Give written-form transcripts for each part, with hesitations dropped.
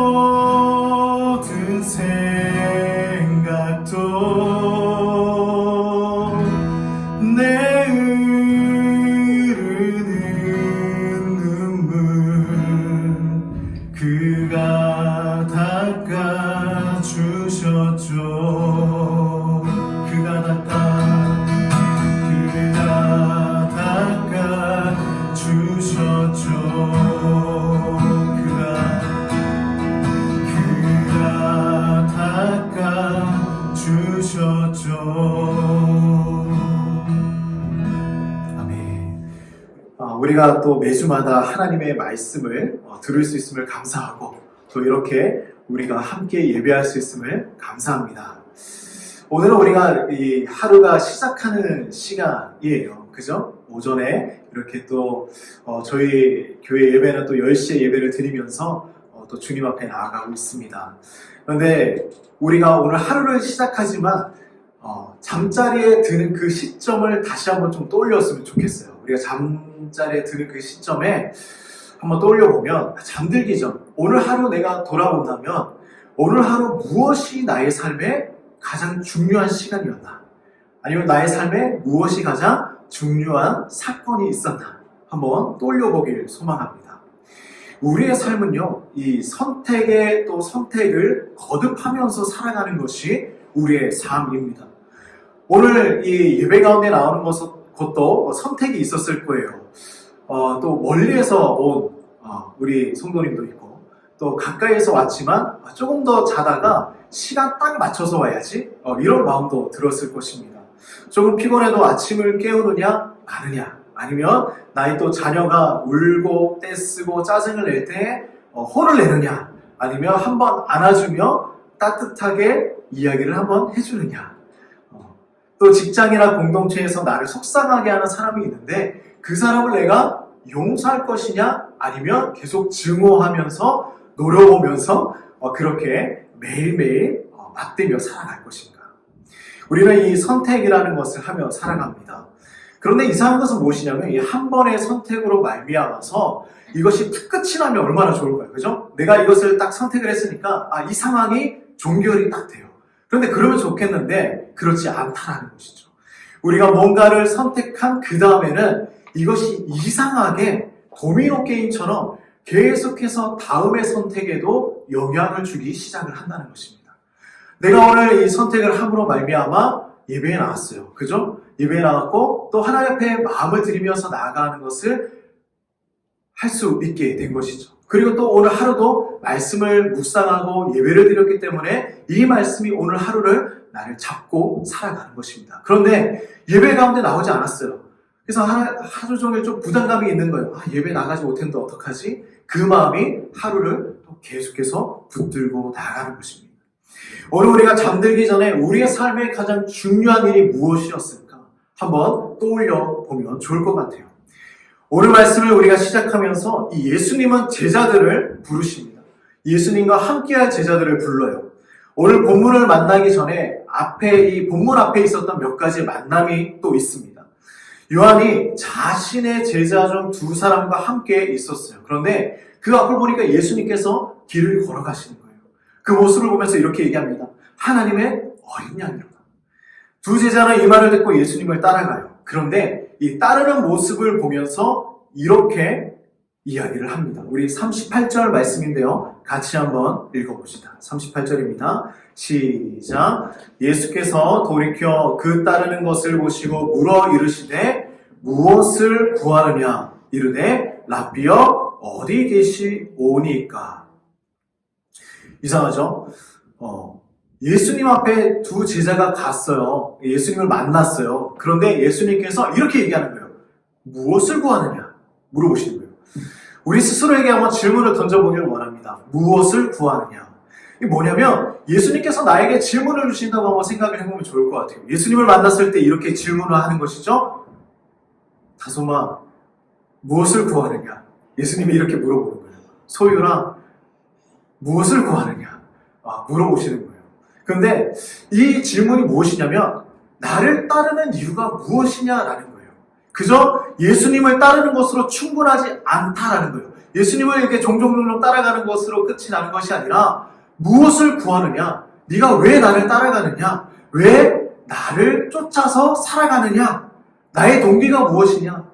모든 생각도 내 흐르는 눈물 그가 닦아주셨죠. 그가 닦아주셨죠. 주셨죠. 아멘. 우리가 또 매주마다 하나님의 말씀을 들을 수 있음을 감사하고 또 이렇게 우리가 함께 예배할 수 있음을 감사합니다. 오늘은 우리가 이 하루가 시작하는 시간이에요. 그죠? 오전에 이렇게 또 저희 교회 예배는 또 10시에 예배를 드리면서 또 주님 앞에 나아가고 있습니다. 그런데 우리가 오늘 하루를 시작하지만 잠자리에 드는 그 시점을 다시 한번 좀 떠올렸으면 좋겠어요. 우리가 잠자리에 드는 그 시점에 한번 떠올려보면 잠들기 전 오늘 하루 내가 돌아본다면 오늘 하루 무엇이 나의 삶에 가장 중요한 시간이었나? 아니면 나의 삶에 무엇이 가장 중요한 사건이 있었나? 한번 떠올려보길 소망합니다. 우리의 삶은요, 이 선택에 또 선택을 거듭하면서 살아가는 것이 우리의 삶입니다. 오늘 이 예배 가운데 나오는 것도 선택이 있었을 거예요. 또 멀리에서 온 우리 성도님도 있고, 또 가까이에서 왔지만 조금 더 자다가 시간 딱 맞춰서 와야지 이런 마음도 들었을 것입니다. 조금 피곤해도 아침을 깨우느냐 마느냐, 아니면 나의 또 자녀가 울고 떼쓰고 짜증을 낼 때 혼을 내느냐, 아니면 한번 안아주며 따뜻하게 이야기를 한번 해주느냐. 또 직장이나 공동체에서 나를 속상하게 하는 사람이 있는데 그 사람을 내가 용서할 것이냐, 아니면 계속 증오하면서 노려보면서 그렇게 매일매일 맞대며 살아갈 것인가. 우리는 이 선택이라는 것을 하며 살아갑니다. 그런데 이상한 것은 무엇이냐면 이 한 번의 선택으로 말미암아서 이것이 툭 끝이 나면 얼마나 좋을까요? 그죠? 내가 이것을 딱 선택을 했으니까 이 상황이 종결이 딱 돼요. 그런데 그러면 좋겠는데 그렇지 않다는 것이죠. 우리가 뭔가를 선택한 그 다음에는 이것이 이상하게 도미노 게임처럼 계속해서 다음의 선택에도 영향을 주기 시작을 한다는 것입니다. 내가 오늘 이 선택을 함으로 말미암아 예배에 나왔어요. 그죠? 예배에 나왔고 또 하나님 앞에 마음을 드리면서 나아가는 것을 할 수 있게 된 것이죠. 그리고 또 오늘 하루도 말씀을 묵상하고 예배를 드렸기 때문에 이 말씀이 오늘 하루를 나를 잡고 살아가는 것입니다. 그런데 예배 가운데 나오지 않았어요. 그래서 하루 종일 좀 부담감이 있는 거예요. 예배 나가지 못했는데 어떡하지? 그 마음이 하루를 또 계속해서 붙들고 나아가는 것입니다. 오늘 우리가 잠들기 전에 우리의 삶의 가장 중요한 일이 무엇이었을까? 한번 떠올려 보면 좋을 것 같아요. 오늘 말씀을 우리가 시작하면서 이 예수님은 제자들을 부르십니다. 예수님과 함께할 제자들을 불러요. 오늘 본문을 만나기 전에 이 본문 앞에 있었던 몇 가지 만남이 또 있습니다. 요한이 자신의 제자 중 두 사람과 함께 있었어요. 그런데 그 앞을 보니까 예수님께서 길을 걸어가시는 거예요. 그 모습을 보면서 이렇게 얘기합니다. 하나님의 어린 양이로다. 두 제자는 이 말을 듣고 예수님을 따라가요. 그런데 이 따르는 모습을 보면서 이렇게 이야기를 합니다. 우리 38절 말씀인데요. 같이 한번 읽어봅시다. 38절입니다. 시작. 예수께서 돌이켜 그 따르는 것을 보시고 물어 이르시되 무엇을 구하느냐? 이르되 랍비여 어디 계시오니까. 이상하죠? 예수님 앞에 두 제자가 갔어요. 예수님을 만났어요. 그런데 예수님께서 이렇게 얘기하는 거예요. 무엇을 구하느냐? 물어보시는 거예요. 우리 스스로에게 한번 질문을 던져보기를 원합니다. 무엇을 구하느냐? 이게 뭐냐면 예수님께서 나에게 질문을 주신다고 한번 생각을 해보면 좋을 것 같아요. 예수님을 만났을 때 이렇게 질문을 하는 것이죠. 다솜아, 무엇을 구하느냐? 예수님이 이렇게 물어보는 거예요. 소유라, 무엇을 구하느냐? 물어보시는 거예요. 그런데 이 질문이 무엇이냐면 나를 따르는 이유가 무엇이냐라는 거예요. 그저 예수님을 따르는 것으로 충분하지 않다라는 거예요. 예수님을 이렇게 종종 따라가는 것으로 끝이 나는 것이 아니라 무엇을 구하느냐? 네가 왜 나를 따라가느냐? 왜 나를 쫓아서 살아가느냐? 나의 동기가 무엇이냐?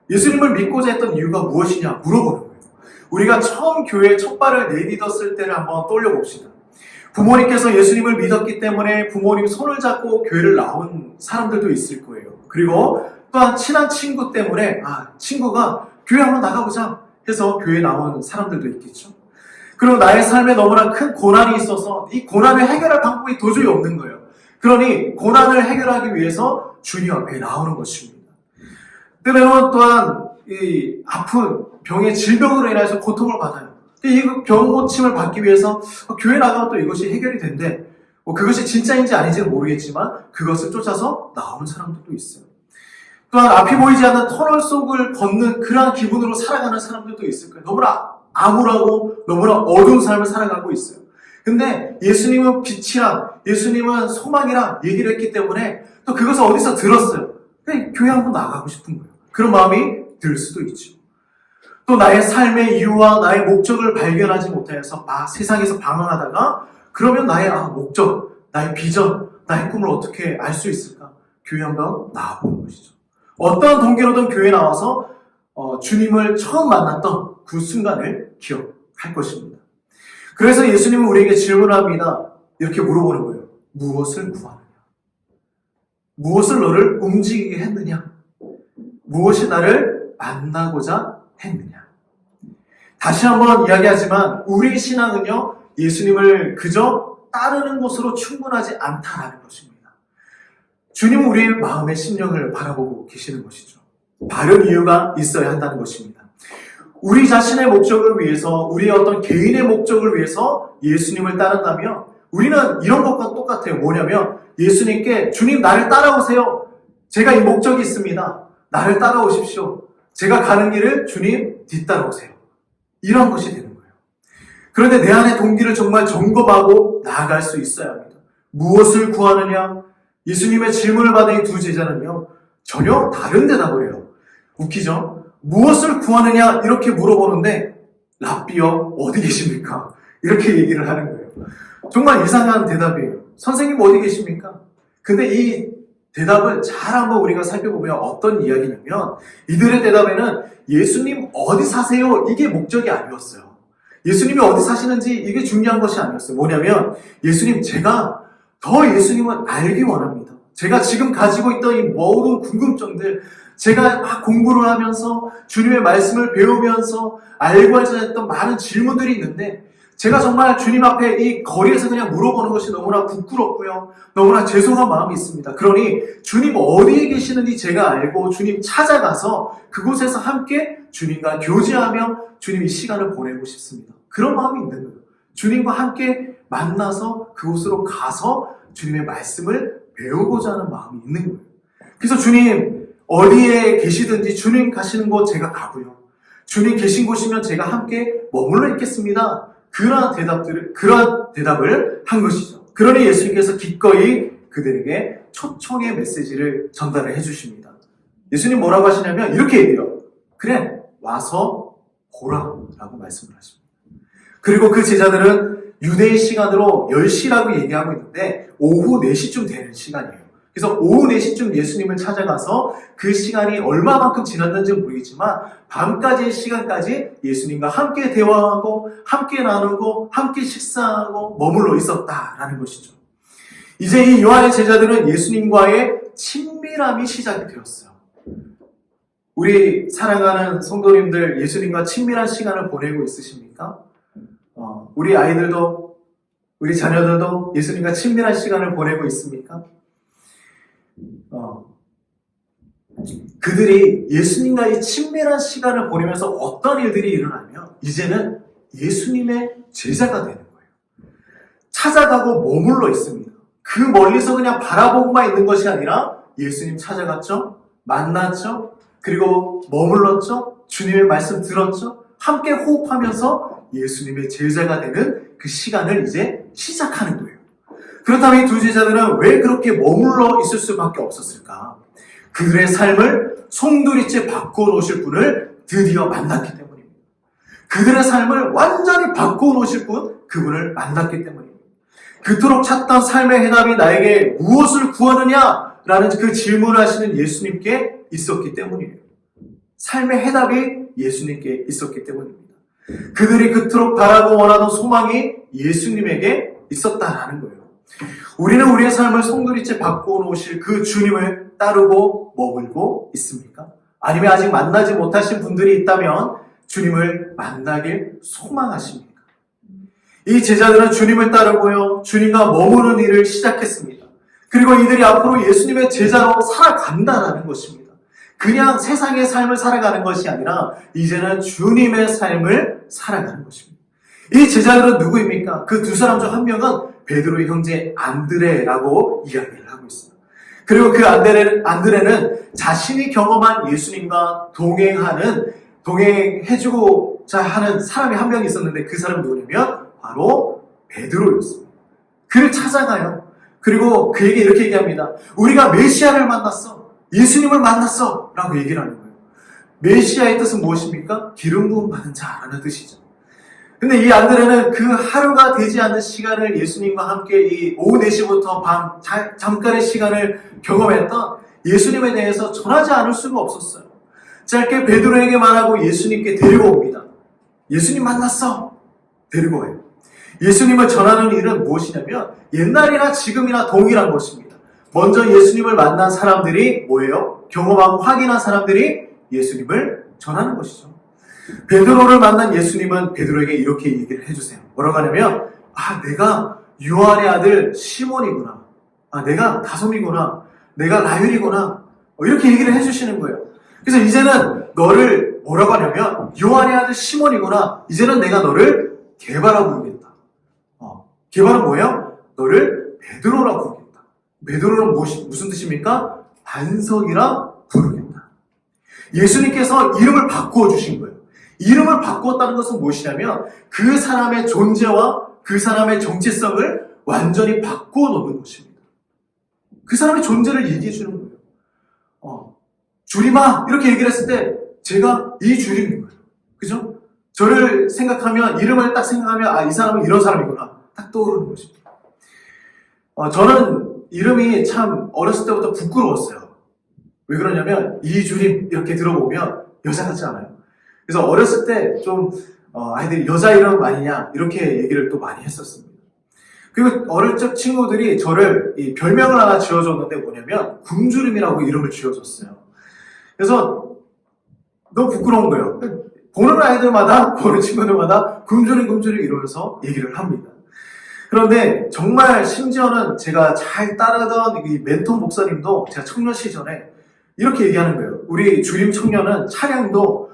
예수님을 믿고자 했던 이유가 무엇이냐? 물어보는 거예요. 우리가 처음 교회에 첫 발을 내딛었을 때를 한번 떠올려봅시다. 부모님께서 예수님을 믿었기 때문에 부모님 손을 잡고 교회를 나온 사람들도 있을 거예요. 그리고 또한 친한 친구 때문에 친구가 교회 한번 나가보자 해서 교회에 나온 사람들도 있겠죠. 그리고 나의 삶에 너무나 큰 고난이 있어서 이 고난을 해결할 방법이 도저히 없는 거예요. 그러니 고난을 해결하기 위해서 주님 앞에 나오는 것입니다. 때로는 또한 이 아픈 병의 질병으로 인해서 고통을 받아요. 이 병 고침을 받기 위해서 교회 나가면 또 이것이 해결이 된대. 그것이 진짜인지 아닌지는 모르겠지만 그것을 쫓아서 나오는 사람들도 있어요. 또한 앞이 보이지 않는 터널 속을 걷는 그러한 기분으로 살아가는 사람들도 있을 거예요. 너무나 암울하고 너무나 어두운 삶을 살아가고 있어요. 근데 예수님은 빛이랑 예수님은 소망이랑 얘기를 했기 때문에 또 그것을 어디서 들었어요. 그냥 교회 한번 나가고 싶은 거예요. 그런 마음이 들 수도 있죠. 또 나의 삶의 이유와 나의 목적을 발견하지 못해서 세상에서 방황하다가 그러면 나의 목적, 나의 비전, 나의 꿈을 어떻게 알 수 있을까? 교회 한번 나와보는 것이죠. 어떠한 동기로든 교회에 나와서 주님을 처음 만났던 그 순간을 기억할 것입니다. 그래서 예수님은 우리에게 질문을 합니다. 이렇게 물어보는 거예요. 무엇을 구하느냐? 무엇을 너를 움직이게 했느냐? 무엇이 나를 만나고자 했느냐? 다시 한번 이야기하지만 우리 신앙은요, 예수님을 그저 따르는 것으로 충분하지 않다라는 것입니다. 주님은 우리의 마음의 심령을 바라보고 계시는 것이죠. 바른 이유가 있어야 한다는 것입니다. 우리 자신의 목적을 위해서, 우리의 어떤 개인의 목적을 위해서 예수님을 따른다면 우리는 이런 것과 똑같아요. 뭐냐면 예수님께 주님 나를 따라오세요. 제가 이 목적이 있습니다. 나를 따라오십시오. 제가 가는 길을 주님 뒤따라오세요. 이런 것이 되는 거예요. 그런데 내 안의 동기를 정말 점검하고 나아갈 수 있어야 합니다. 무엇을 구하느냐? 예수님의 질문을 받은 이 두 제자는요, 전혀 다른 대답을 해요. 웃기죠? 무엇을 구하느냐? 이렇게 물어보는데, 랍비여, 어디 계십니까? 이렇게 얘기를 하는 거예요. 정말 이상한 대답이에요. 선생님 어디 계십니까? 근데 이 대답을 잘 한번 우리가 살펴보면 어떤 이야기냐면, 이들의 대답에는 예수님 어디 사세요? 이게 목적이 아니었어요. 예수님이 어디 사시는지 이게 중요한 것이 아니었어요. 뭐냐면, 예수님, 제가 더 예수님을 알기 원합니다. 제가 지금 가지고 있던 이 모든 궁금증들, 제가 막 공부를 하면서 주님의 말씀을 배우면서 알고 했던 많은 질문들이 있는데, 제가 정말 주님 앞에 이 거리에서 그냥 물어보는 것이 너무나 부끄럽고요. 너무나 죄송한 마음이 있습니다. 그러니 주님 어디에 계시는지 제가 알고 주님 찾아가서 그곳에서 함께 주님과 교제하며 주님 이 시간을 보내고 싶습니다. 그런 마음이 있는 거예요. 주님과 함께 만나서 그곳으로 가서 주님의 말씀을 배우고자 하는 마음이 있는 거예요. 그래서 주님 어디에 계시든지 주님 가시는 곳 제가 가고요. 주님 계신 곳이면 제가 함께 머물러 있겠습니다. 그러한 대답을 한 것이죠. 그러니 예수님께서 기꺼이 그들에게 초청의 메시지를 전달을 해주십니다. 예수님 뭐라고 하시냐면 이렇게 얘기해요. 그래, 와서 보라 라고 말씀을 하십니다. 그리고 그 제자들은 유대인 시간으로 10시라고 얘기하고 있는데 오후 4시쯤 되는 시간이에요. 그래서 오후 4시쯤 예수님을 찾아가서 그 시간이 얼마만큼 지났는지는 모르겠지만 밤까지의 시간까지 예수님과 함께 대화하고 함께 나누고 함께 식사하고 머물러 있었다라는 것이죠. 이제 이 요한의 제자들은 예수님과의 친밀함이 시작이 되었어요. 우리 사랑하는 성도님들 예수님과 친밀한 시간을 보내고 있으십니까? 우리 아이들도 우리 자녀들도 예수님과 친밀한 시간을 보내고 있습니까? 그들이 예수님과 이 친밀한 시간을 보내면서 어떤 일들이 일어나면 이제는 예수님의 제자가 되는 거예요. 찾아가고 머물러 있습니다. 그 멀리서 그냥 바라보고만 있는 것이 아니라 예수님 찾아갔죠, 만났죠, 그리고 머물렀죠, 주님의 말씀 들었죠, 함께 호흡하면서 예수님의 제자가 되는 그 시간을 이제 시작하는 거예요. 그렇다면 이 두 제자들은 왜 그렇게 머물러 있을 수밖에 없었을까? 그들의 삶을 송두리째 바꿔놓으실 분을 드디어 만났기 때문입니다. 그들의 삶을 완전히 바꿔놓으실 분, 그분을 만났기 때문입니다. 그토록 찾던 삶의 해답이 나에게 무엇을 구하느냐? 라는 그 질문을 하시는 예수님께 있었기 때문이에요. 삶의 해답이 예수님께 있었기 때문입니다. 그들이 그토록 바라고 원하던 소망이 예수님에게 있었다라는 거예요. 우리는 우리의 삶을 송두리째 바꿔놓으실 그 주님을 따르고 머물고 있습니까? 아니면 아직 만나지 못하신 분들이 있다면 주님을 만나길 소망하십니까? 이 제자들은 주님을 따르고요, 주님과 머무는 일을 시작했습니다. 그리고 이들이 앞으로 예수님의 제자로 살아간다는 것입니다. 그냥 세상의 삶을 살아가는 것이 아니라 이제는 주님의 삶을 살아가는 것입니다. 이 제자들은 누구입니까? 그 두 사람 중 한 명은 베드로의 형제 안드레라고 이야기를 하고 있습니다. 그리고 그 안드레는 자신이 경험한 예수님과 동행해주고자 하는 사람이 한 명 있었는데 그 사람은 누구냐면 바로 베드로였습니다. 그를 찾아가요. 그리고 그에게 이렇게 얘기합니다. 우리가 메시아를 만났어. 예수님을 만났어. 라고 얘기를 하는 거예요. 메시아의 뜻은 무엇입니까? 기름 부음 받은 자라는 뜻이죠. 근데 이 안드레는 그 하루가 되지 않는 시간을 예수님과 함께 이 오후 4시부터 밤 잠깐의 시간을 경험했던 예수님에 대해서 전하지 않을 수가 없었어요. 짧게 베드로에게 말하고 예수님께 데리고 옵니다. 예수님 만났어. 데리고 와요. 예수님을 전하는 일은 무엇이냐면 옛날이나 지금이나 동일한 것입니다. 먼저 예수님을 만난 사람들이 뭐예요? 경험하고 확인한 사람들이 예수님을 전하는 것이죠. 베드로를 만난 예수님은 베드로에게 이렇게 얘기를 해주세요. 뭐라고 하냐면 내가 요한의 아들 시몬이구나. 내가 다솜이구나. 내가 라율이구나. 이렇게 얘기를 해주시는 거예요. 그래서 이제는 너를 뭐라고 하냐면 요한의 아들 시몬이구나. 이제는 내가 너를 게바라고 부르겠다. 게바는 뭐예요? 너를 베드로라고 부르겠다. 베드로는 무슨 뜻입니까? 반석이라 부르겠다. 예수님께서 이름을 바꾸어 주신 거예요. 이름을 바꾸었다는 것은 무엇이냐면 그 사람의 존재와 그 사람의 정체성을 완전히 바꾸어 놓는 것입니다. 그 사람의 존재를 얘기해 주는 거예요. 주림아 이렇게 얘기를 했을 때 제가 이 주림인 거예요. 그죠? 저를 생각하면 이름을 딱 생각하면 이 사람은 이런 사람이구나 딱 떠오르는 것입니다. 저는 이름이 참 어렸을 때부터 부끄러웠어요. 왜 그러냐면 이주림 이렇게 들어보면 여자 같지 않아요? 그래서 어렸을 때 좀 아이들이 여자 이름 아니냐 이렇게 얘기를 또 많이 했었습니다. 그리고 어릴 적 친구들이 저를 별명을 하나 지어줬는데 뭐냐면 굶주림이라고 이름을 지어줬어요. 그래서 너무 부끄러운 거예요. 보는 아이들마다 보는 친구들마다 굶주림 이러면서 얘기를 합니다. 그런데 정말 심지어는 제가 잘 따르던 이 멘토 목사님도 제가 청년 시절에 이렇게 얘기하는 거예요. 우리 주림 청년은 찬양도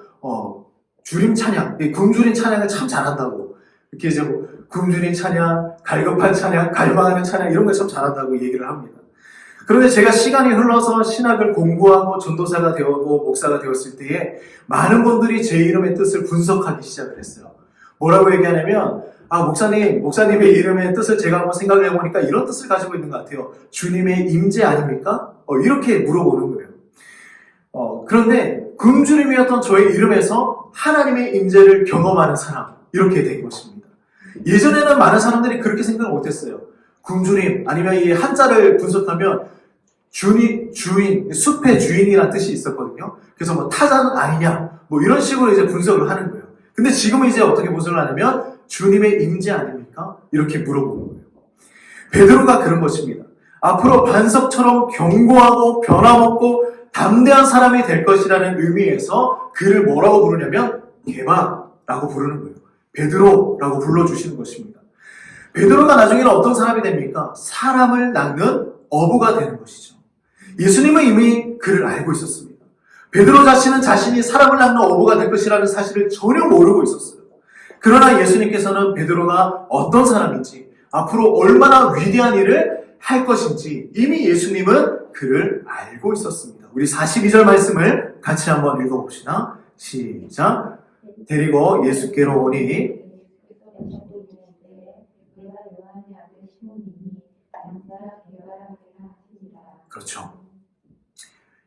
주림 찬양, 굶주린 찬양을 참 잘한다고. 이렇게 이제 굶주린 찬양, 갈급한 찬양, 갈망하는 찬양 이런 걸 참 잘한다고 얘기를 합니다. 그런데 제가 시간이 흘러서 신학을 공부하고 전도사가 되었고 목사가 되었을 때에 많은 분들이 제 이름의 뜻을 분석하기 시작을 했어요. 뭐라고 얘기하냐면 목사님의 이름의 뜻을 제가 한번 생각을 해보니까 이런 뜻을 가지고 있는 것 같아요. 주님의 임재 아닙니까? 이렇게 물어보는 거예요. 그런데 굶주림이었던 저의 이름에서 하나님의 임재를 경험하는 사람 이렇게 된 것입니다. 예전에는 많은 사람들이 그렇게 생각을 못했어요. 굶주림 아니면 이 한자를 분석하면 주인, 숲의 주인이라는 뜻이 있었거든요. 그래서 타자는 아니냐 이런 식으로 이제 분석을 하는 거예요. 근데 지금은 이제 어떻게 분석을 하냐면 주님의 임재 아닙니까? 이렇게 물어보는 거예요. 베드로가 그런 것입니다. 앞으로 반석처럼 견고하고 변함없고 담대한 사람이 될 것이라는 의미에서 그를 뭐라고 부르냐면 게바라고 부르는 거예요. 베드로라고 불러주시는 것입니다. 베드로가 나중에는 어떤 사람이 됩니까? 사람을 낚는 어부가 되는 것이죠. 예수님은 이미 그를 알고 있었습니다. 베드로 자신이 사람을 낚는 어부가 될 것이라는 사실을 전혀 모르고 있었어요. 그러나 예수님께서는 베드로가 어떤 사람인지 앞으로 얼마나 위대한 일을 할 것인지 이미 예수님은 그를 알고 있었습니다. 우리 42절 말씀을 같이 한번 읽어봅시다. 시작. 데리고 예수께로 오니 그렇죠.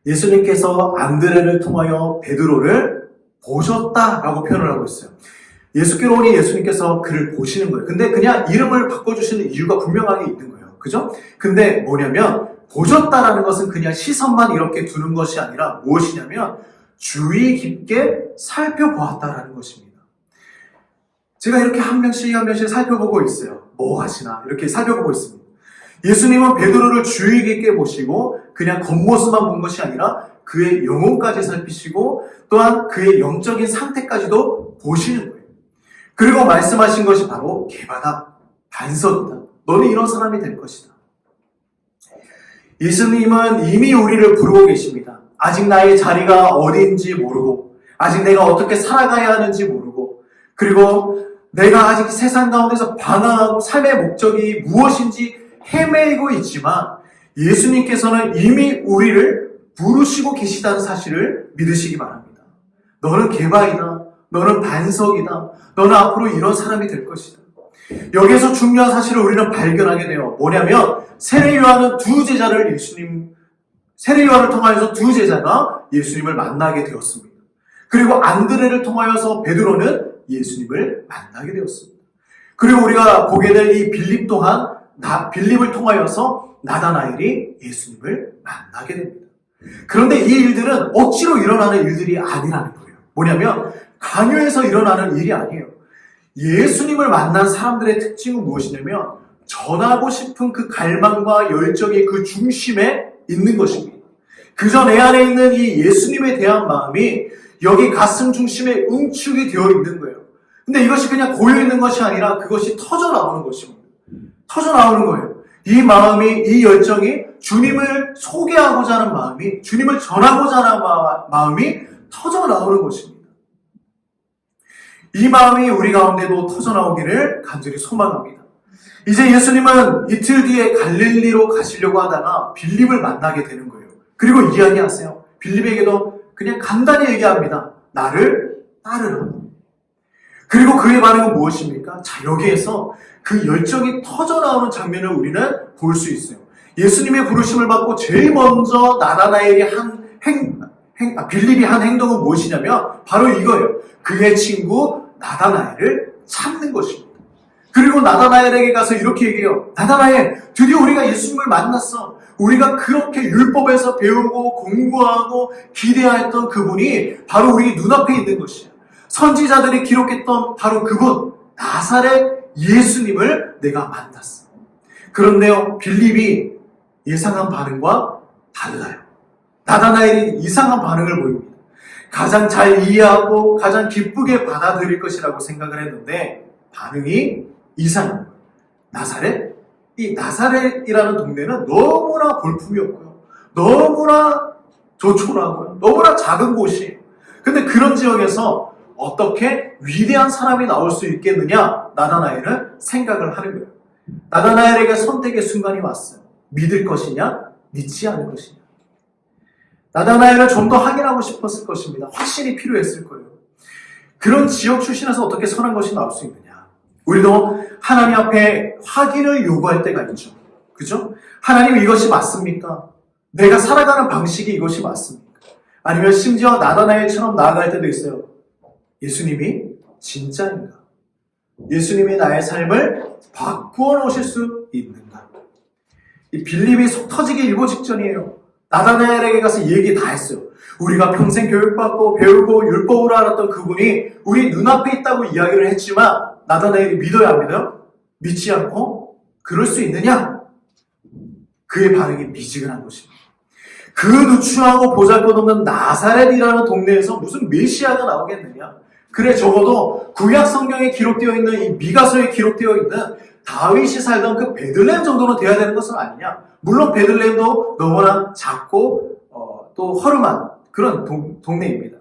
예수님께서 안드레를 통하여 베드로를 보셨다라고 표현을 하고 있어요. 예수께로 오니 예수님께서 그를 보시는 거예요. 근데 그냥 이름을 바꿔주시는 이유가 분명하게 있는 거예요. 그죠? 근데 뭐냐면 보셨다라는 것은 그냥 시선만 이렇게 두는 것이 아니라 무엇이냐면 주의 깊게 살펴보았다라는 것입니다. 제가 이렇게 한 명씩 한 명씩 살펴보고 있어요. 뭐 하시나 이렇게 살펴보고 있습니다. 예수님은 베드로를 주의 깊게 보시고 그냥 겉모습만 본 것이 아니라 그의 영혼까지 살피시고 또한 그의 영적인 상태까지도 보시는 거예요. 그리고 말씀하신 것이 바로 개바다, 반석이다. 너는 이런 사람이 될 것이다. 예수님은 이미 우리를 부르고 계십니다. 아직 나의 자리가 어디인지 모르고 아직 내가 어떻게 살아가야 하는지 모르고 그리고 내가 아직 세상 가운데서 방황하고 삶의 목적이 무엇인지 헤매고 있지만 예수님께서는 이미 우리를 부르시고 계시다는 사실을 믿으시기 바랍니다. 너는 개바이다. 너는 반석이다. 너는 앞으로 이런 사람이 될 것이다. 여기에서 중요한 사실을 우리는 발견하게 돼요. 뭐냐면 세례 요한은 세례 요한을 통하여서 두 제자가 예수님을 만나게 되었습니다. 그리고 안드레를 통하여서 베드로는 예수님을 만나게 되었습니다. 그리고 우리가 보게 될 이 빌립 또한 빌립을 통하여서 나다나엘이 예수님을 만나게 됩니다. 그런데 이 일들은 억지로 일어나는 일들이 아니라는 거예요. 뭐냐면 강요해서 일어나는 일이 아니에요. 예수님을 만난 사람들의 특징은 무엇이냐면 전하고 싶은 그 갈망과 열정이 그 중심에 있는 것입니다. 그저 내 안에 있는 이 예수님에 대한 마음이 여기 가슴 중심에 응축이 되어 있는 거예요. 근데 이것이 그냥 고여 있는 것이 아니라 그것이 터져 나오는 것입니다. 터져 나오는 거예요. 이 마음이, 이 열정이 주님을 소개하고자 하는 마음이, 주님을 전하고자 하는 마음이 터져 나오는 것입니다. 이 마음이 우리 가운데도 터져 나오기를 간절히 소망합니다. 이제 예수님은 이틀 뒤에 갈릴리로 가시려고 하다가 빌립을 만나게 되는 거예요. 그리고 이야기하세요. 빌립에게도 그냥 간단히 얘기합니다. 나를 따르라. 그리고 그의 반응은 무엇입니까? 자, 여기에서 그 열정이 터져 나오는 장면을 우리는 볼 수 있어요. 예수님의 부르심을 받고 제일 먼저 나다나엘이 빌립이 한 행동은 무엇이냐면 바로 이거예요. 그의 친구 나다나엘을 찾는 것입니다. 그리고 나다나엘에게 가서 이렇게 얘기해요. 나다나엘, 드디어 우리가 예수님을 만났어. 우리가 그렇게 율법에서 배우고 공부하고 기대했던 그분이 바로 우리 눈앞에 있는 것이야. 선지자들이 기록했던 바로 그분, 나사렛 예수님을 내가 만났어. 그런데요, 빌립이 예상한 반응과 달라요. 나다나엘이 이상한 반응을 보입니다. 가장 잘 이해하고 가장 기쁘게 받아들일 것이라고 생각을 했는데 반응이 이상한 거예요. 나사렛? 이 나사렛이라는 동네는 너무나 볼품이 없고요. 너무나 조촐하고요. 너무나 작은 곳이에요. 근데 그런 지역에서 어떻게 위대한 사람이 나올 수 있겠느냐? 나다나엘은 생각을 하는 거예요. 나다나엘에게 선택의 순간이 왔어요. 믿을 것이냐? 믿지 않을 것이냐? 나다나엘을 좀 더 확인하고 싶었을 것입니다. 확신이 필요했을 거예요. 그런 지역 출신에서 어떻게 선한 것이 나올 수 있느냐? 우리도 하나님 앞에 확인을 요구할 때가 있죠. 그죠? 하나님 이것이 맞습니까? 내가 살아가는 방식이 이것이 맞습니까? 아니면 심지어 나다나엘처럼 나아갈 때도 있어요. 예수님이 진짜인가? 예수님이 나의 삶을 바꾸어 놓으실 수 있는가? 이 빌립이 속 터지기 일보 직전이에요. 나다나엘에게 가서 얘기 다 했어요. 우리가 평생 교육받고 배우고 율법으로 알았던 그분이 우리 눈앞에 있다고 이야기를 했지만 나다나엘이 믿어야 합니다. 믿지 않고 그럴 수 있느냐? 그의 반응이 미지근한 것입니다. 그 누추하고 보잘것없는 나사렛이라는 동네에서 무슨 메시아가 나오겠느냐? 그래 적어도 구약 성경에 기록되어 있는 이 미가서에 기록되어 있는 다윗이 살던 그 베들레헴 정도는 돼야 되는 것은 아니냐? 물론 베들레헴도 너무나 작고 또 허름한 그런 동네입니다.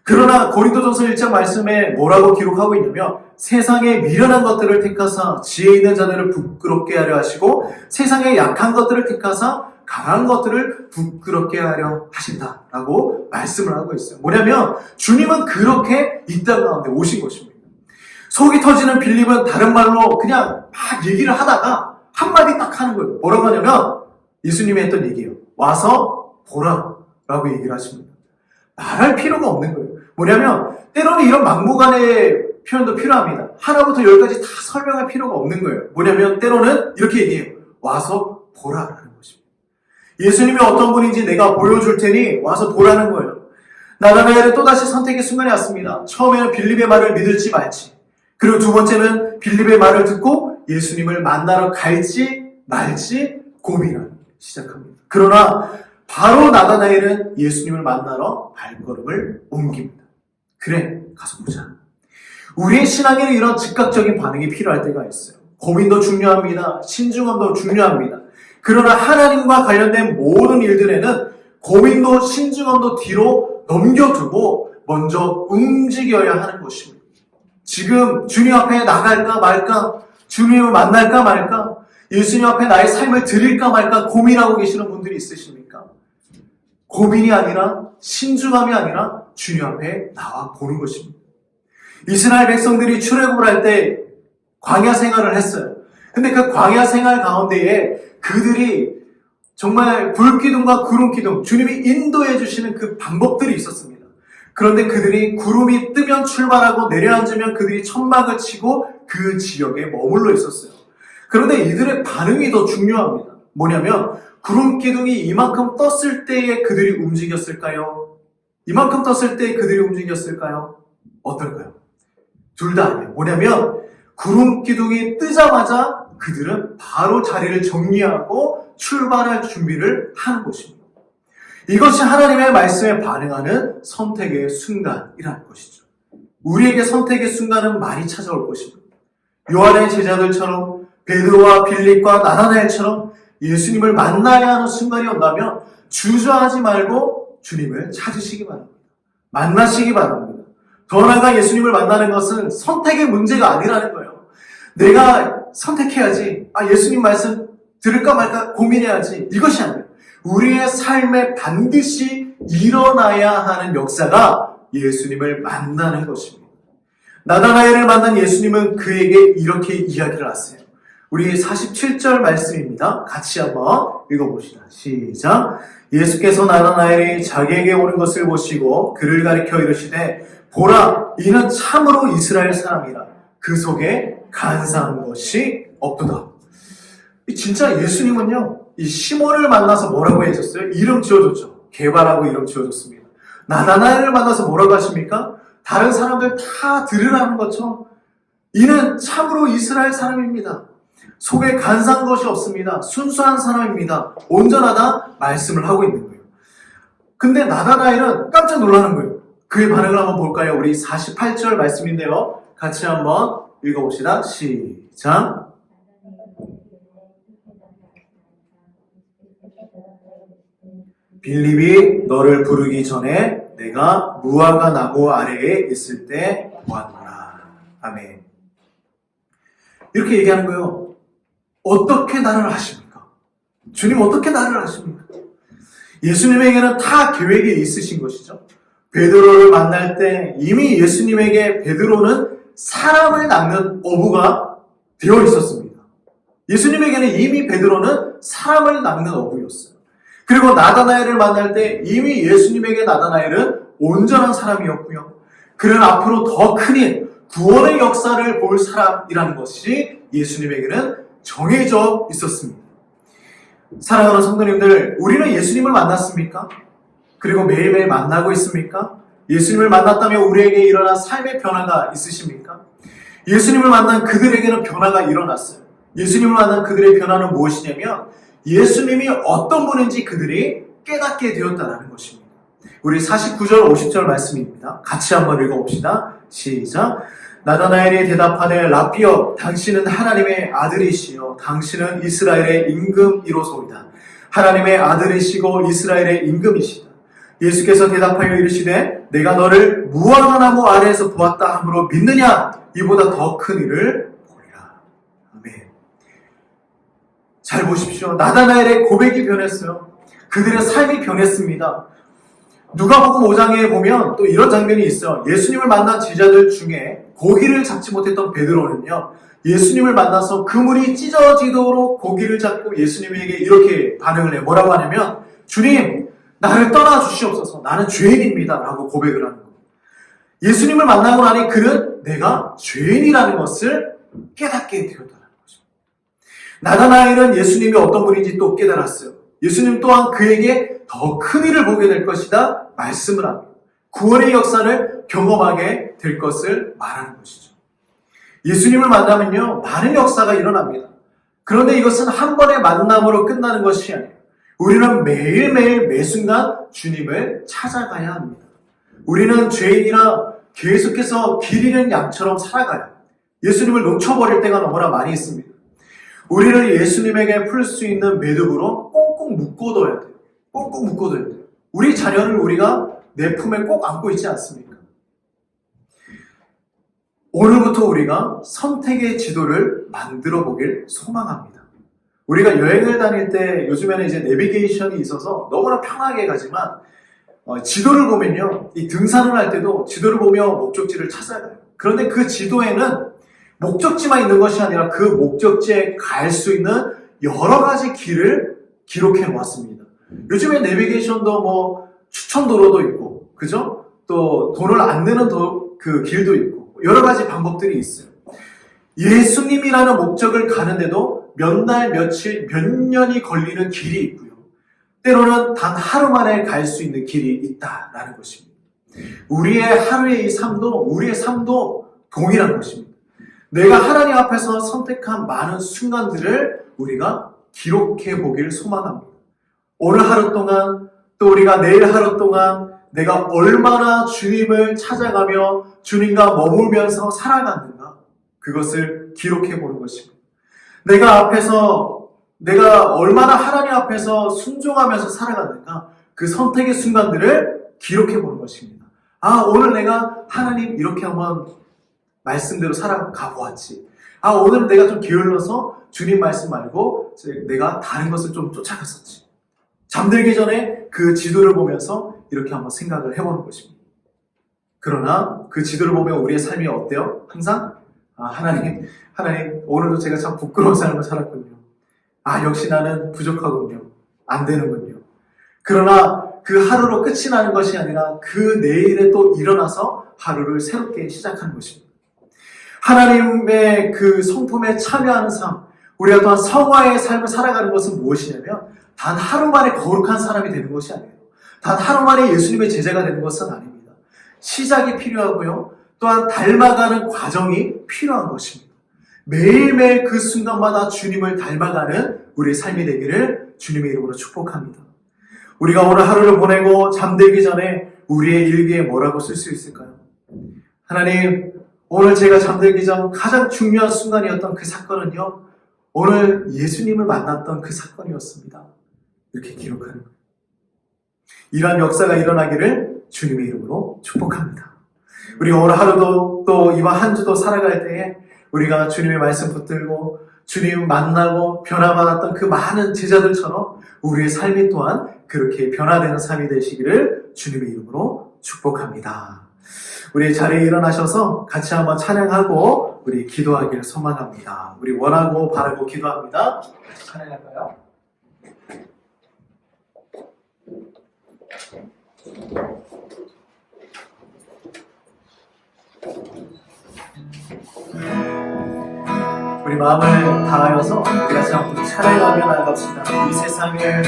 그러나 고린도전서 1장 말씀에 뭐라고 기록하고 있냐면 세상의 미련한 것들을 택하사 지혜 있는 자들을 부끄럽게 하려 하시고 세상의 약한 것들을 택하사 강한 것들을 부끄럽게 하려 하신다라고 말씀을 하고 있어요. 뭐냐면 주님은 그렇게 이 땅 가운데 오신 것입니다. 속이 터지는 빌립은 다른 말로 그냥 막 얘기를 하다가 한마디 딱 하는 거예요. 뭐라고 하냐면 예수님이 했던 얘기예요. 와서 보라라고 얘기를 하십니다. 말할 필요가 없는 거예요. 뭐냐면 때로는 이런 막무가내 표현도 필요합니다. 하나부터 열까지 다 설명할 필요가 없는 거예요. 뭐냐면 때로는 이렇게 얘기해요. 와서 보라라는 것입니다. 예수님이 어떤 분인지 내가 보여줄 테니 와서 보라는 거예요. 나다나엘은 또다시 선택의 순간이 왔습니다. 처음에는 빌립의 말을 믿을지 말지, 그리고 두 번째는 빌립의 말을 듣고 예수님을 만나러 갈지 말지 고민하기 시작합니다. 그러나 바로 나다나엘은 예수님을 만나러 발걸음을 옮깁니다. 그래, 가서 보자. 우리의 신앙에는 이런 즉각적인 반응이 필요할 때가 있어요. 고민도 중요합니다. 신중함도 중요합니다. 그러나 하나님과 관련된 모든 일들에는 고민도 신중함도 뒤로 넘겨두고 먼저 움직여야 하는 것입니다. 지금 주님 앞에 나갈까 말까, 주님을 만날까 말까, 예수님 앞에 나의 삶을 드릴까 말까 고민하고 계시는 분들이 있으십니까? 고민이 아니라 신중함이 아니라 주님 앞에 나와 보는 것입니다. 이스라엘 백성들이 출애굽을 할 때 광야 생활을 했어요. 근데 그 광야 생활 가운데에 그들이 정말 불기둥과 구름기둥, 주님이 인도해 주시는 그 방법들이 있었습니다. 그런데 그들이 구름이 뜨면 출발하고 내려앉으면 그들이 천막을 치고 그 지역에 머물러 있었어요. 그런데 이들의 반응이 더 중요합니다. 뭐냐면 구름기둥이 이만큼 떴을 때에 그들이 움직였을까요? 이만큼 떴을 때 그들이 움직였을까요? 어떨까요? 둘 다 아니에요. 뭐냐면 구름기둥이 뜨자마자 그들은 바로 자리를 정리하고 출발할 준비를 하는 것입니다. 이것이 하나님의 말씀에 반응하는 선택의 순간이라는 것이죠. 우리에게 선택의 순간은 많이 찾아올 것입니다. 요한의 제자들처럼 베드로와 빌립과 나다나엘처럼 예수님을 만나야 하는 순간이 온다면 주저하지 말고 주님을 찾으시기 바랍니다. 만나시기 바랍니다. 더 나아가 예수님을 만나는 것은 선택의 문제가 아니라는 거예요. 내가 선택해야지, 예수님 말씀 들을까 말까 고민해야지, 이것이 아니에요. 우리의 삶에 반드시 일어나야 하는 역사가 예수님을 만나는 것입니다. 나다나엘을 만난 예수님은 그에게 이렇게 이야기를 하세요. 우리 47절 말씀입니다. 같이 한번 읽어봅시다. 시작. 예수께서 나다나엘이 자기에게 오는 것을 보시고 그를 가리켜 이르시되 보라, 이는 참으로 이스라엘 사람이라. 그 속에 간사한 것이 없도다. 진짜 예수님은요, 이 시몬을 만나서 뭐라고 해줬어요? 이름 지어줬죠. 개발하고 이름 지어줬습니다. 나다나엘을 만나서 뭐라고 하십니까? 다른 사람들 다 들으라는 것처럼 이는 참으로 이스라엘 사람입니다. 속에 간사한 것이 없습니다. 순수한 사람입니다. 온전하다 말씀을 하고 있는 거예요. 근데 나다나엘은 깜짝 놀라는 거예요. 그의 반응을 한번 볼까요? 우리 48절 말씀인데요. 같이 한번 읽어봅시다. 시작. 빌립이 너를 부르기 전에 내가 무화과 나무 아래에 있을 때 보았노라. 아멘. 이렇게 얘기하는 거예요. 어떻게 나를 아십니까? 주님 어떻게 나를 아십니까? 예수님에게는 다 계획이 있으신 것이죠. 베드로를 만날 때 이미 예수님에게 베드로는 사람을 낚는 어부가 되어 있었습니다. 예수님에게는 이미 베드로는 사람을 낚는 어부였어요. 그리고 나다나엘을 만날 때 이미 예수님에게 나다나엘은 온전한 사람이었고요. 그는 앞으로 더 큰 일, 구원의 역사를 볼 사람이라는 것이 예수님에게는 정해져 있었습니다. 사랑하는 성도님들, 우리는 예수님을 만났습니까? 그리고 매일매일 만나고 있습니까? 예수님을 만났다면 우리에게 일어난 삶의 변화가 있으십니까? 예수님을 만난 그들에게는 변화가 일어났어요. 예수님을 만난 그들의 변화는 무엇이냐면 예수님이 어떤 분인지 그들이 깨닫게 되었다는 것입니다. 우리 49절 50절 말씀입니다. 같이 한번 읽어봅시다. 시작. 나다나엘이 대답하되 라삐여, 당신은 하나님의 아들이시요 당신은 이스라엘의 임금이로소이다. 하나님의 아들이시고 이스라엘의 임금이시다. 예수께서 대답하여 이르시되 내가 너를 무화과 나무 아래에서 보았다 함으로 믿느냐? 이보다 더 큰 일을 보리라. 아멘. 잘 보십시오. 나다나엘의 고백이 변했어요. 그들의 삶이 변했습니다. 누가복음 5장에 보면 또 이런 장면이 있어요. 예수님을 만난 제자들 중에 고기를 잡지 못했던 베드로는요, 예수님을 만나서 그물이 찢어지도록 고기를 잡고 예수님에게 이렇게 반응을 해요. 뭐라고 하냐면 주님, 나를 떠나 주시옵소서. 나는 죄인입니다. 라고 고백을 하는 거예요. 예수님을 만나고 나니 그는 내가 죄인이라는 것을 깨닫게 되었다는 거죠. 나다나엘은 예수님이 어떤 분인지 또 깨달았어요. 예수님 또한 그에게 더 큰 일을 보게 될 것이다 말씀을 합니다. 구원의 역사를 경험하게 될 것을 말하는 것이죠. 예수님을 만나면요, 많은 역사가 일어납니다. 그런데 이것은 한 번의 만남으로 끝나는 것이 아니에요. 우리는 매일매일 매순간 주님을 찾아가야 합니다. 우리는 죄인이라 계속해서 길 잃은 양처럼 살아가요. 예수님을 놓쳐버릴 때가 너무나 많이 있습니다. 우리를 예수님에게 풀 수 있는 매듭으로 꽁꽁 묶어둬야 돼요. 꽁꽁 묶어둬야 돼요. 우리 자녀를 우리가 내 품에 꼭 안고 있지 않습니까? 오늘부터 우리가 선택의 지도를 만들어 보길 소망합니다. 우리가 여행을 다닐 때 요즘에는 이제 내비게이션이 있어서 너무나 편하게 가지만 지도를 보면요, 이 등산을 할 때도 지도를 보며 목적지를 찾아가요. 그런데 그 지도에는 목적지만 있는 것이 아니라 그 목적지에 갈 수 있는 여러 가지 길을 기록해 놓았습니다. 요즘에 내비게이션도 뭐 추천도로도 있고, 그죠? 또 돈을 안 내는 그 길도 있고, 여러 가지 방법들이 있어요. 예수님이라는 목적을 가는데도 몇 날, 며칠, 몇 년이 걸리는 길이 있고요. 때로는 단 하루 만에 갈 수 있는 길이 있다라는 것입니다. 우리의 하루의 우리의 삶도 동일한 것입니다. 내가 하나님 앞에서 선택한 많은 순간들을 우리가 기록해 보길 소망합니다. 오늘 하루 동안, 또 우리가 내일 하루 동안 내가 얼마나 주님을 찾아가며 주님과 머물면서 살아갔는가, 그것을 기록해 보는 것입니다. 내가 얼마나 하나님 앞에서 순종하면서 살아갔는가, 그 선택의 순간들을 기록해 보는 것입니다. 아, 오늘 내가 하나님 이렇게 한번 말씀대로 살아가 보았지. 아, 오늘 내가 좀 게을러서 주님 말씀 말고 내가 다른 것을 좀 쫓아갔었지. 잠들기 전에 그 지도를 보면서 이렇게 한번 생각을 해보는 것입니다. 그러나 그 지도를 보면 우리의 삶이 어때요? 항상 하나님, 오늘도 제가 참 부끄러운 삶을 살았군요. 역시 나는 부족하군요. 안 되는군요. 그러나 그 하루로 끝이 나는 것이 아니라 그 내일에 또 일어나서 하루를 새롭게 시작하는 것입니다. 하나님의 그 성품에 참여하는 삶, 우리가 또한 성화의 삶을 살아가는 것은 무엇이냐면 단 하루 만에 거룩한 사람이 되는 것이 아니에요. 단 하루 만에 예수님의 제자가 되는 것은 아닙니다. 시작이 필요하고요. 또한 닮아가는 과정이 필요한 것입니다. 매일매일 그 순간마다 주님을 닮아가는 우리의 삶이 되기를 주님의 이름으로 축복합니다. 우리가 오늘 하루를 보내고 잠들기 전에 우리의 일기에 뭐라고 쓸 수 있을까요? 하나님, 오늘 제가 잠들기 전 가장 중요한 순간이었던 그 사건은요, 오늘 예수님을 만났던 그 사건이었습니다. 이렇게 기록하는 거예요. 이러한 역사가 일어나기를 주님의 이름으로 축복합니다. 우리가 오늘 하루도 또 이번 한 주도 살아갈 때에 우리가 주님의 말씀 붙들고 주님 만나고 변화받았던 그 많은 제자들처럼 우리의 삶이 또한 그렇게 변화되는 삶이 되시기를 주님의 이름으로 축복합니다. 우리 자리에 일어나셔서 같이 한번 찬양하고 우리 기도하기를 소망합니다. 우리 원하고 바라고 기도합니다. 찬양할까요? 우리 마음을 다하여서 우리 같이 한번 찬양하며 나갑시다. 이 세상을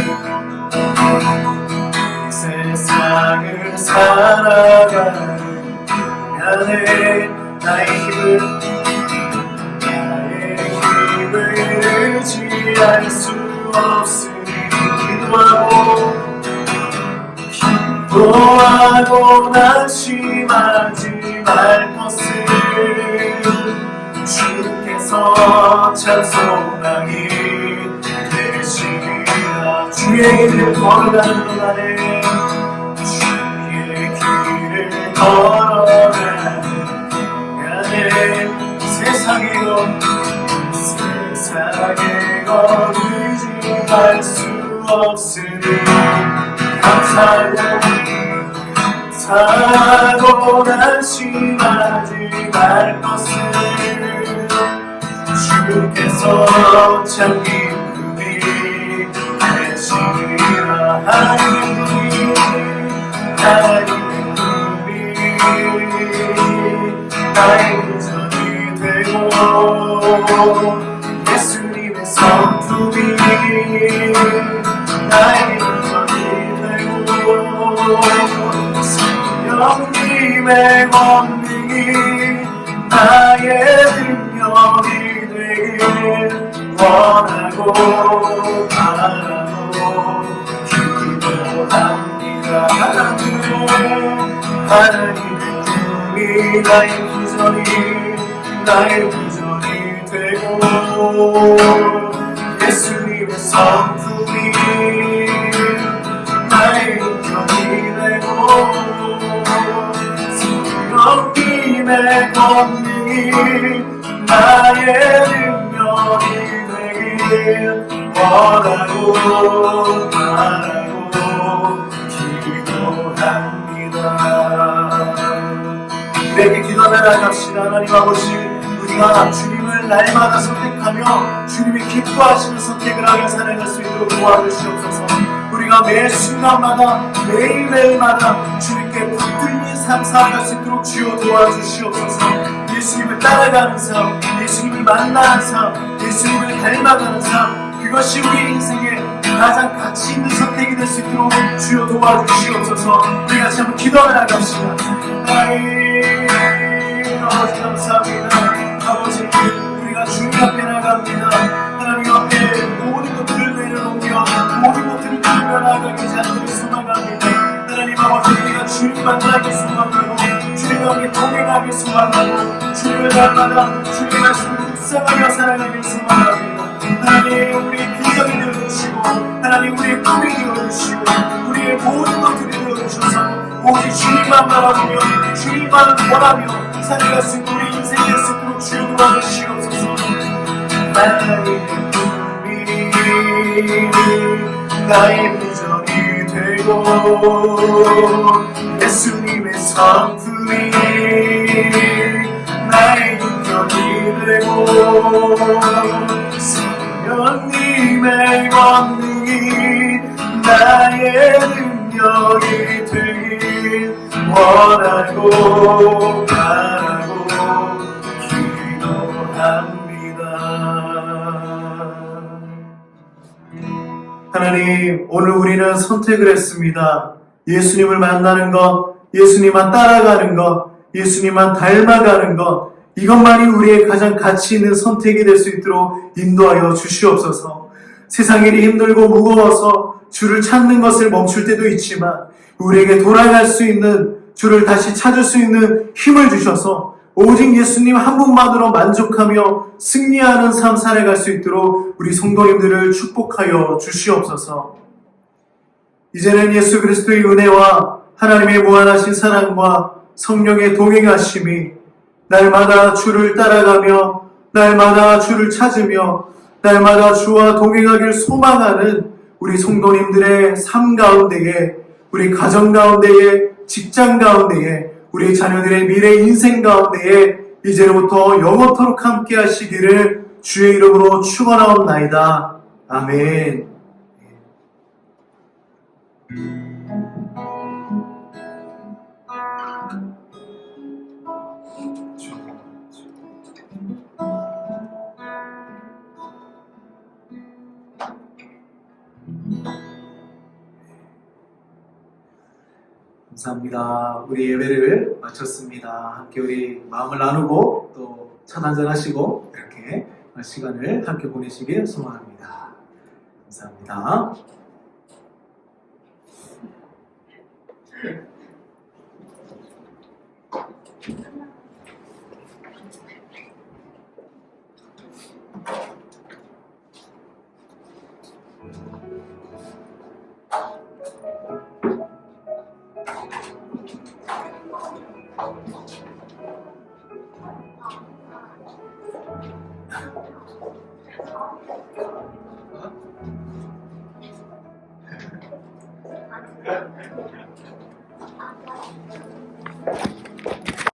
살아가는 안에 나의 힘을 의지할 수 없으니 기도하고 낙심하지 말 것을 주께서 찬송하기 되시리라. 주의 길을 걸어가는 동안에 주의 길을 걸어가는 세상에 의지할 수 없으니 감사하고 낙심하지 말 것을 주께서 참 기쁨이 되시리라. 하나님의 꿈이 나의 비전이 되고 예수님의 성품이 나의 비전이 되고 성령님의 권능이 나의 능력이 되길 원하고 바라고 기도합니다. 하나님의 꿈이 나의 비전이 되고 예수님의 성품이 나의 능력이 되고 성령님의 권능이 나의 능력이 되길 원하고 바라고 기도합니다. 이렇게 기도하며 나갑시다. 하나님 아버지, 우리가 주님을 날마다 선택하며 주님이 기뻐하시는 선택을 하며 살아갈 수 있도록 도와주시옵소서. 우리가 매 순간마다 매일매일마다 주님께 붙들린 삶 살아갈 수 있도록 주여 도와주시옵소서. 예수님을 따라가는 삶, 예수님을 만나는 삶, 예수님을 닮아가는 삶, 그것이 우리 인생의 가장 가치 있는 선택이 될 수 있도록 주여 도와주시옵소서. 우리 같이 한번 기도하며 나갑시다. 아버지 감사합니다. 아버지, 우리가 주님 앞에 나갑니다. 하나님 앞에 모든 것들을 내려놓으며 모든 것들을 들며 나가기 자체를 소망합니다. 하나님 아버지, 우리가 주님 만나기 소망하고 주님과 함께 동행하기 소망하고 주님을 날마다 주님의 말씀을 묵상하며 살아가기 소망합니다. 하나님, 우리의 비전이 되어주시고 하나님, 우리의 꿈이 되어주시고 우리의 모든 것들이 되어주셔서 오직 주님만 바라보며 주님만 원하며 살아갈 수 있는 우리 인생이 될 수 있도록 주여 도와주시옵소서. 하나님의 꿈이 나의 비전이 되고 예수님의 성품이 나의 능력이 되고 성령님의 권능이 나의 능력이 되길 원하고 바라고 기도합니다. 하나님, 오늘 우리는 선택을 했습니다. 예수님을 만나는 것, 예수님만 따라가는 것, 예수님만 닮아가는 것, 이것만이 우리의 가장 가치 있는 선택이 될 수 있도록 인도하여 주시옵소서. 세상 일이 힘들고 무거워서 주를 찾는 것을 멈출 때도 있지만 우리에게 돌아갈 수 있는, 주를 다시 찾을 수 있는 힘을 주셔서 오직 예수님 한 분만으로 만족하며 승리하는 삶 살아갈 수 있도록 우리 성도님들을 축복하여 주시옵소서. 이제는 예수 그리스도의 은혜와 하나님의 무한하신 사랑과 성령의 동행하심이 날마다 주를 따라가며 날마다 주를 찾으며 날마다 주와 동행하길 소망하는 우리 성도님들의 삶 가운데에, 우리 가정 가운데에, 직장 가운데에, 우리 자녀들의 미래 인생 가운데에 이제로부터 영원토록 함께 하시기를 주의 이름으로 축원하옵나이다. 아멘. 감사합니다. 우리 예배를 마쳤습니다. 함께 우리 마음을 나누고 또 차 한잔 하시고 이렇게 시간을 함께 보내시길 소망합니다. 감사합니다.